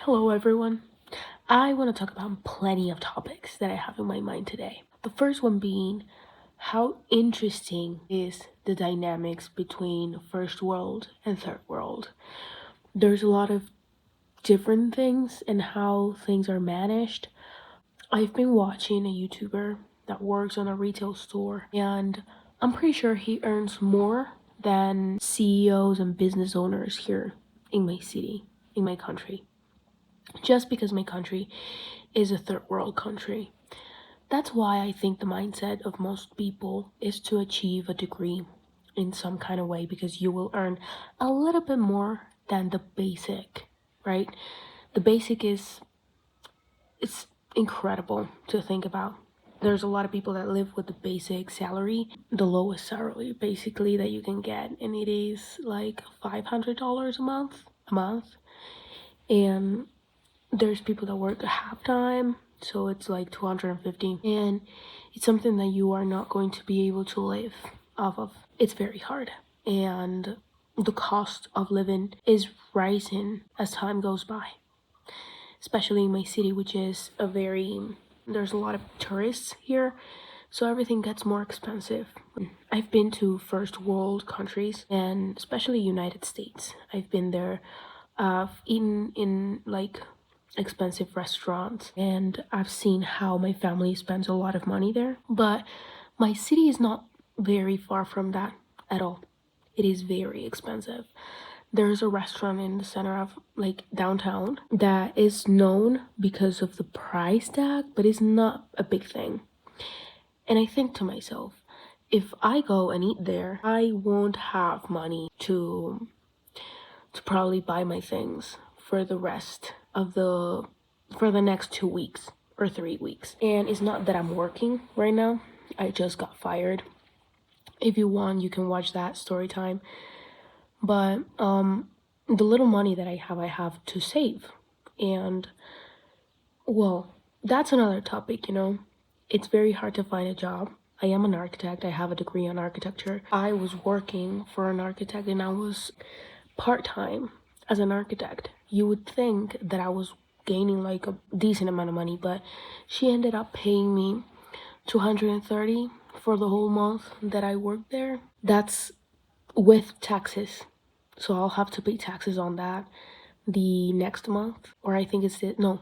Hello everyone. I want to talk about plenty of topics that I have in my mind today. The first one being how interesting is the dynamics between first world and third world. There's a lot of different things and how things are managed. I've been watching a YouTuber that works on a retail store, and I'm pretty sure he earns more than CEOs and business owners here in my city, in my country, just because my country is a third world country. That's why I think the mindset of most people is to achieve a degree in some kind of way, because you will earn a little bit more than the basic, right? The basic is it's incredible to think about. There's a lot of people that live with the basic salary, the lowest salary basically that you can get, and it is like $500 a month. And there's people that work half time, so it's like 250, and it's something that you are not going to be able to live off of. It's very hard, and the cost of living is rising as time goes by, especially in my city, which is there's a lot of tourists here, so everything gets more expensive. I've been to first world countries, and especially United States. I've been there. I've eaten in like expensive restaurants, and I've seen how my family spends a lot of money there. But my city is not very far from that at all. It is very expensive. There's a restaurant in the center of like downtown that is known because of the price tag, but it's not a big thing. And I think to myself, if I go and eat there, I won't have money to probably buy my things for the rest of for the next 2 weeks or 3 weeks. And it's not that I'm working right now. I just got fired. If you want, you can watch that story time. But the little money that I have to save. And well, that's another topic, It's very hard to find a job. I am an architect. I have a degree in architecture. I was working for an architect, and I was part-time as an architect. You would think that I was gaining like a decent amount of money, but she ended up paying me $230 for the whole month that I worked there. That's with taxes, so I'll have to pay taxes on that the next month, or I think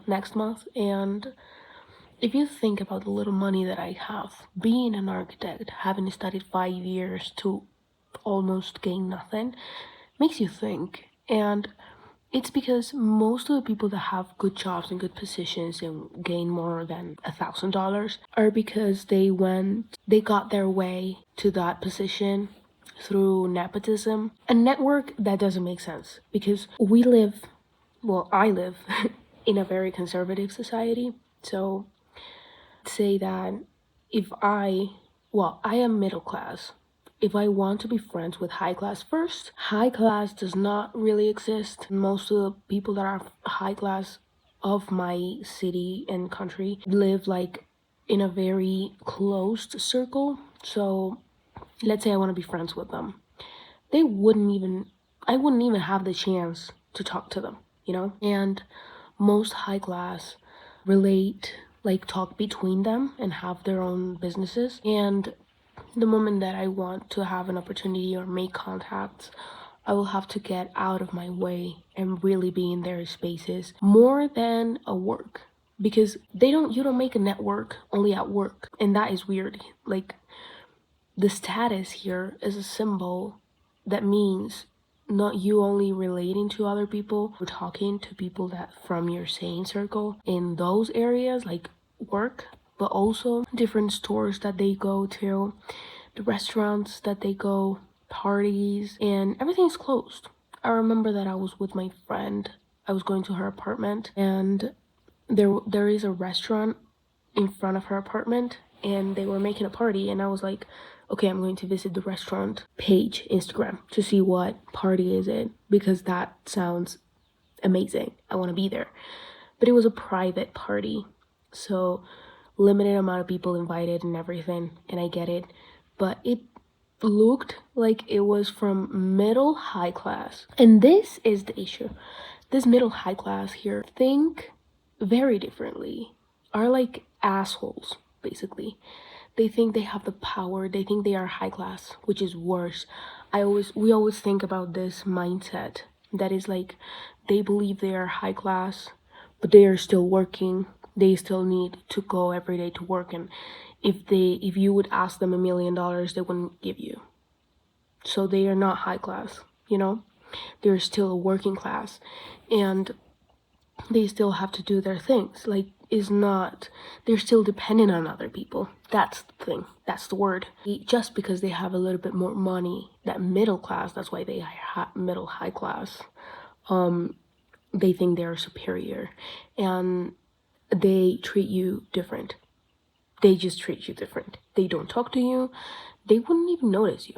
next month. And if you think about the little money that I have, being an architect, having studied 5 years to almost gain nothing, makes you think. And it's because most of the people that have good jobs and good positions and gain more than $1,000 are because they got their way to that position through nepotism. A network that doesn't make sense, because I live in a very conservative society. So say that I am middle class. If I want to be friends with high class first, high class does not really exist. Most of the people that are high class of my city and country live like in a very closed circle. So let's say I want to be friends with them. I wouldn't even have the chance to talk to them, And most high class talk between them and have their own businesses. And the moment that I want to have an opportunity or make contacts, I will have to get out of my way and really be in their spaces more than a work, because you don't make a network only at work, and that is weird. Like, the status here is a symbol that means not you only relating to other people or talking to people that from your same circle in those areas like work, but also different stores that they go to, the restaurants that they go, parties, and everything's closed. I remember that I was with my friend. I was going to her apartment, and there is a restaurant in front of her apartment, and they were making a party, and I was like, okay, I'm going to visit the restaurant page Instagram to see what party is it, because that sounds amazing. I want to be there. But it was a private party, so limited amount of people invited and everything, and I get it, but it looked like it was from middle high class. And this is the issue. this middle high class here think very differently, are like assholes, basically. They think they have the power, they think they are high class, which is worse. We always think about this mindset that is like they believe they are high class, but they are still working. They still need to go every day to work, and if you would ask them $1 million, they wouldn't give you. So they are not high class, you know? They're still a working class, and they still have to do their things. Like, is not, they're still dependent on other people. That's the thing. That's the word. Just because they have a little bit more money, that middle class, that's why they are middle high class. They think they're superior, and they treat you different. They just treat you different. They don't talk to you. They wouldn't even notice you.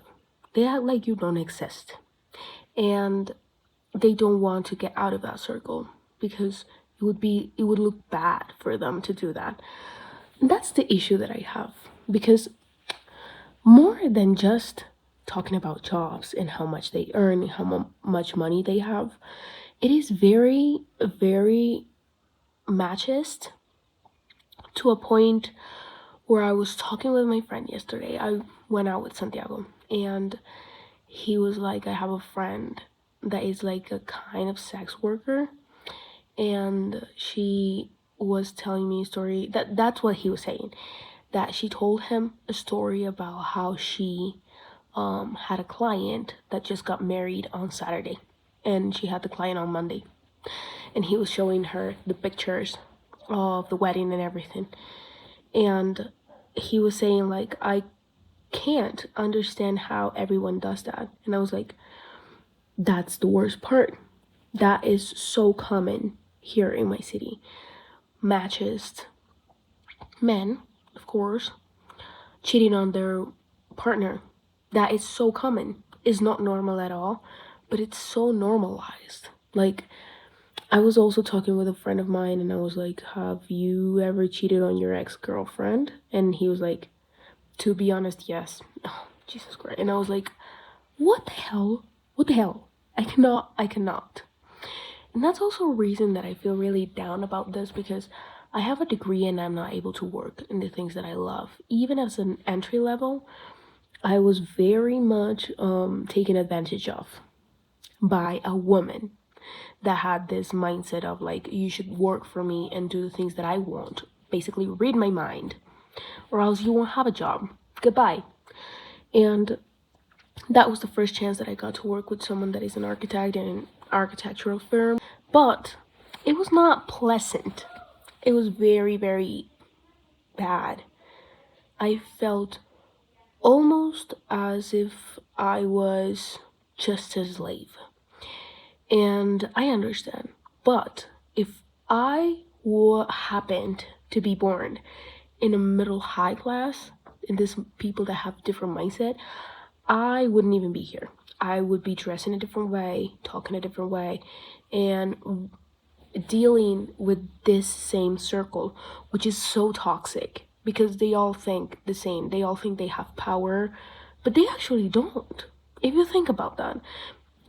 They act like you don't exist. And they don't want to get out of that circle because it would look bad for them to do that. And that's the issue that I have, because more than just talking about jobs and how much they earn and how much money they have, it is very, very machist, to a point where I was talking with my friend yesterday. I went out with Santiago, and he was like, I have a friend that is like a kind of sex worker, and she was telling me a story that's what he was saying, that she told him a story about how she had a client that just got married on Saturday, and she had the client on Monday, and he was showing her the pictures of the wedding and everything, and he was saying like, I can't understand how everyone does that. And I was like, that's the worst part. That is so common here in my city. Machist men, of course, cheating on their partner. That is so common. It's not normal at all, but it's so normalized. Like, I was also talking with a friend of mine, and I was like, have you ever cheated on your ex-girlfriend? And he was like, to be honest, yes. Oh, Jesus Christ. And I was like, what the hell? What the hell? I cannot. And that's also a reason that I feel really down about this, because I have a degree and I'm not able to work in the things that I love. Even as an entry level, I was very much taken advantage of by a woman that had this mindset of like, you should work for me and do the things that I want. Basically, read my mind, or else you won't have a job. Goodbye. And that was the first chance that I got to work with someone that is an architect in an architectural firm. But it was not pleasant. It was very, very bad. I felt almost as if I was just a slave. And I understand. But if I happened to be born in a middle high class, in this people that have different mindset, I wouldn't even be here. I would be dressing a different way, talking a different way, and dealing with this same circle, which is so toxic, because they all think the same. They all think they have power, but they actually don't. If you think about that,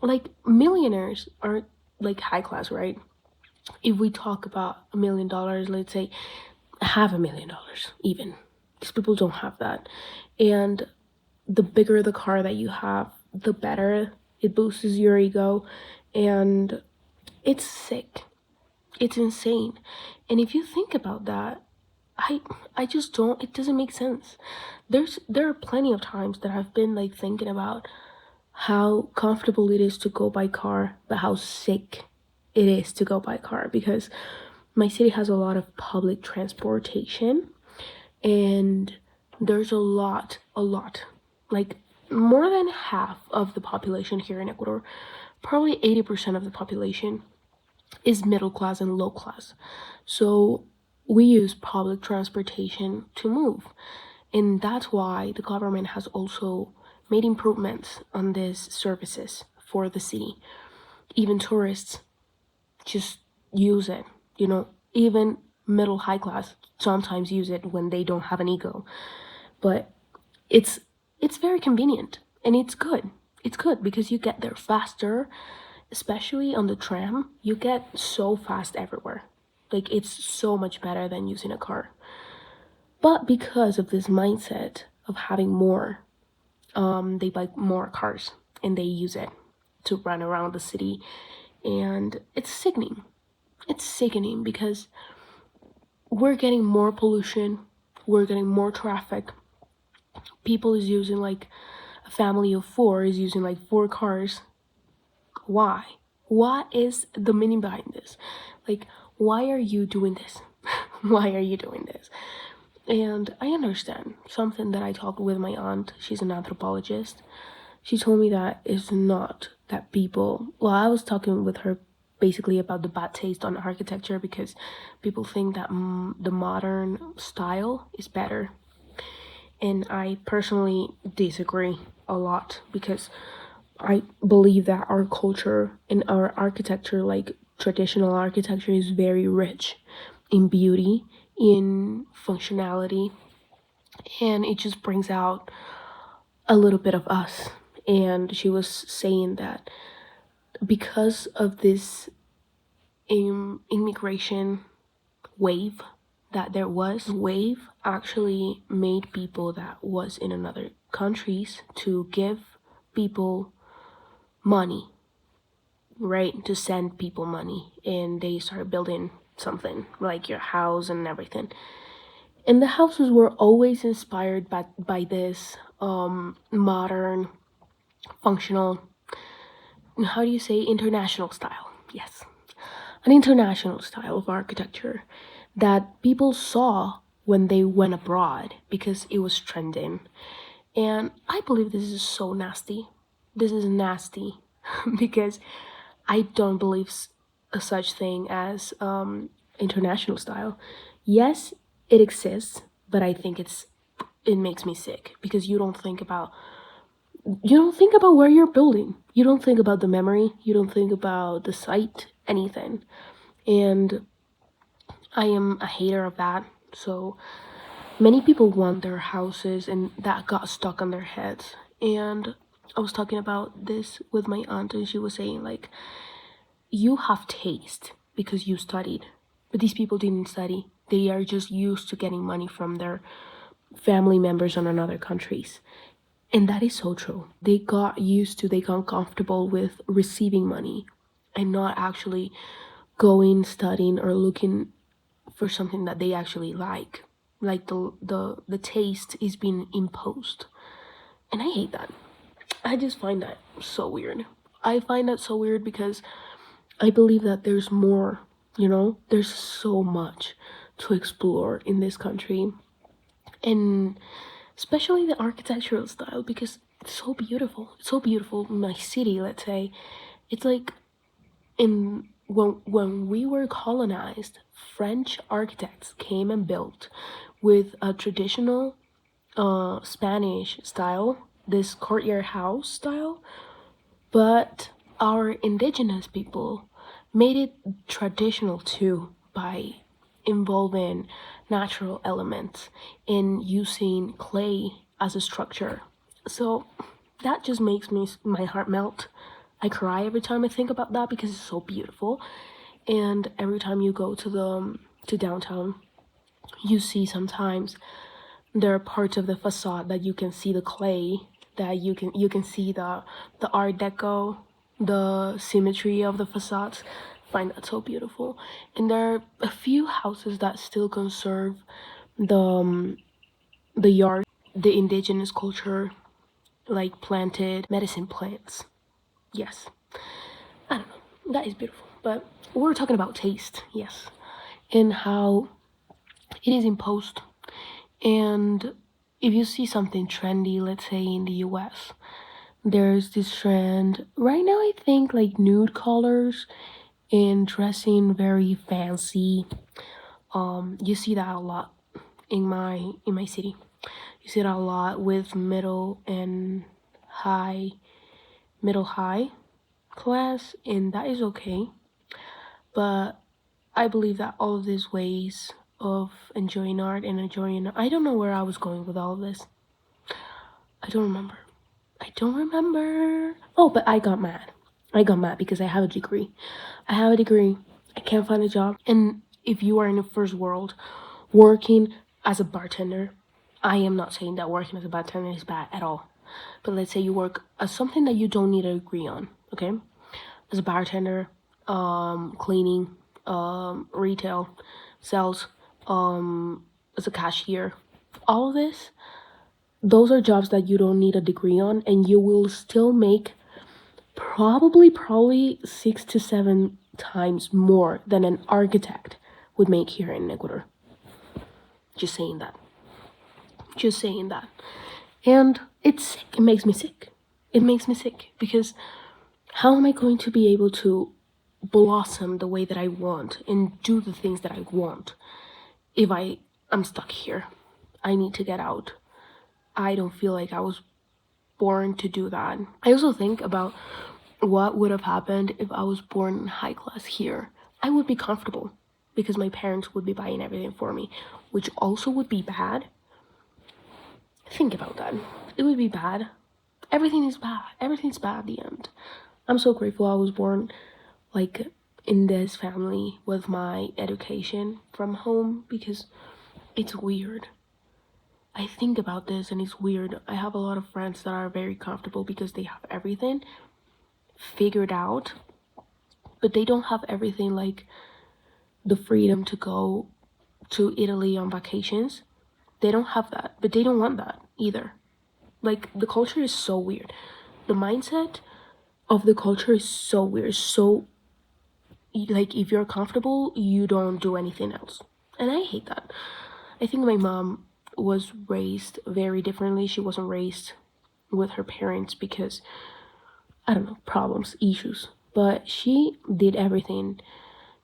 like, millionaires are like high class, right? If we talk about $1 million, let's say $500,000 even, because people don't have that. And the bigger the car that you have, the better. It boosts your ego, and it's sick. It's insane. And if you think about that, I just don't, it doesn't make sense. There are plenty of times that I've been like thinking about how comfortable it is to go by car, but how sick it is to go by car, because my city has a lot of public transportation, and there's a lot, like more than half of the population here in Ecuador, probably 80% of the population is middle class and low class. So we use public transportation to move. And that's why the government has also made improvements on these services for the city. Even tourists just use it, you know, even middle high class sometimes use it when they don't have an ego. But it's very convenient, and it's good. It's good because you get there faster. especially on the tram, you get so fast everywhere. Like, it's so much better than using a car. But because of this mindset of having more, they buy more cars and they use it to run around the city. And it's sickening. It's sickening because we're getting more pollution, we're getting more traffic. People is using like a family of four is using like 4 cars. Why? What is the meaning behind this? Like, why are you doing this? Why are you doing this? And I understand something that I talked with my aunt. She's an anthropologist. She told me that it's not that people. Well, I was talking with her basically about the bad taste on architecture because people think that the modern style is better. And I personally disagree a lot because I believe that our culture and our architecture, like traditional architecture, is very rich in beauty, in functionality, and it just brings out a little bit of us. And she was saying that because of this immigration wave that there was, wave actually made people that was in another countries to give people money, right? To send people money, and they started building something like your house and everything. And the houses were always inspired by this modern, functional, how do you say, international style? Yes, an international style of architecture that people saw when they went abroad because it was trending. And I believe this is so nasty. This is nasty because I don't believe a such thing as international style. Yes, it exists, but I think it makes me sick because you don't think about where you're building. You don't think about the memory. You don't think about the site, anything. And I am a hater of that. So many people want their houses and that got stuck on their heads. And I was talking about this with my aunt and she was saying like, you have taste because you studied. But these people didn't study. They are just used to getting money from their family members in other countries. And that is so true. They got comfortable with receiving money and not actually going, studying, or looking for something that they actually like. Like the taste is being imposed. And I hate that. I just find that so weird. I find that so weird because I believe that there's more, there's so much to explore in this country. And especially the architectural style because it's so beautiful. It's so beautiful. My city, let's say, it's like when we were colonized, French architects came and built with a traditional Spanish style, this courtyard house style, but our indigenous people made it traditional too by involving natural elements and using clay as a structure. So that just makes my heart melt. I cry every time I think about that because it's so beautiful. And every time you go to downtown, you see sometimes there are parts of the facade that you can see the clay, that you can see the art deco, the symmetry of the facades. I find that so beautiful. And there are a few houses that still conserve the the yard, the indigenous culture, like planted medicine plants. Yes, I don't know, that is beautiful. But we're talking about taste, yes, and how it is imposed. And if you see something trendy, let's say in the US, there's this trend right now, I think, like nude colors and dressing very fancy. You see that a lot in my city. You see that a lot with middle high class, and that is okay. But I believe that all of these ways of enjoying art and enjoying, I don't know where I was going with all of this. I don't remember. Oh, but I got mad. I got mad because I have a degree. I can't find a job. And if you are in the first world working as a bartender, I am not saying that working as a bartender is bad at all. But let's say you work as something that you don't need a degree on, okay? As a bartender, cleaning, retail, sales, as a cashier, all of this, those are jobs that you don't need a degree on, and you will still make probably 6 to 7 times more than an architect would make here in Ecuador. Just saying that. Just saying that. And it's sick. It makes me sick. It makes me sick because how am I going to be able to blossom the way that I want and do the things that I want if I'm stuck here? I need to get out. I don't feel like I was born to do that. I also think about what would have happened if I was born in high class here. I would be comfortable because my parents would be buying everything for me, which also would be bad. Think about that. It would be bad. Everything is bad. Everything's bad at the end. I'm so grateful I was born like in this family with my education from home because it's weird. I think about this and it's weird. I have a lot of friends that are very comfortable because they have everything figured out, but they don't have everything like the freedom to go to Italy on vacations. They don't have that, but they don't want that either. Like, the culture is so weird. The mindset of the culture is so weird. So, like, if you're comfortable, you don't do anything else. And I hate that. I think my mom was raised very differently. She wasn't raised with her parents because, I don't know, problems, issues. But she did everything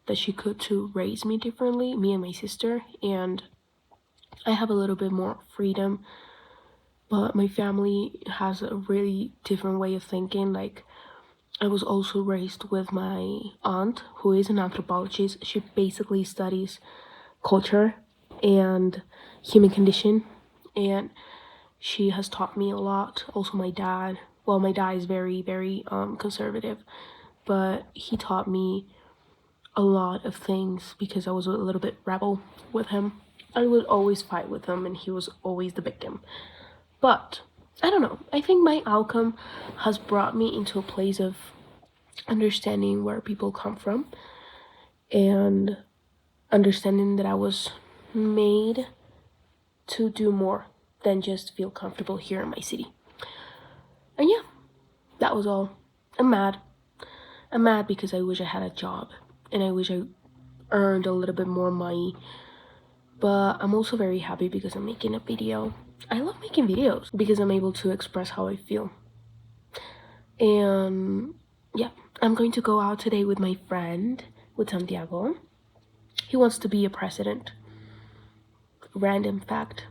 that she could to raise me differently, me and my sister. And I have a little bit more freedom, but my family has a really different way of thinking. Like, I was also raised with my aunt, who is an anthropologist. She basically studies culture and human condition, and she has taught me a lot. Also, my dad. Well, my dad is very, very conservative, but he taught me a lot of things because I was a little bit rebel with him. I would always fight with him, and he was always the victim. But I don't know. I think my outcome has brought me into a place of understanding where people come from and understanding that I was made to do more than just feel comfortable here in my city. And yeah, that was all. I'm mad. I'm mad because I wish I had a job and I wish I earned a little bit more money. But I'm also very happy because I'm making a video. I love making videos because I'm able to express how I feel. And yeah, I'm going to go out today with my friend, with Santiago. He wants to be a president. Random fact.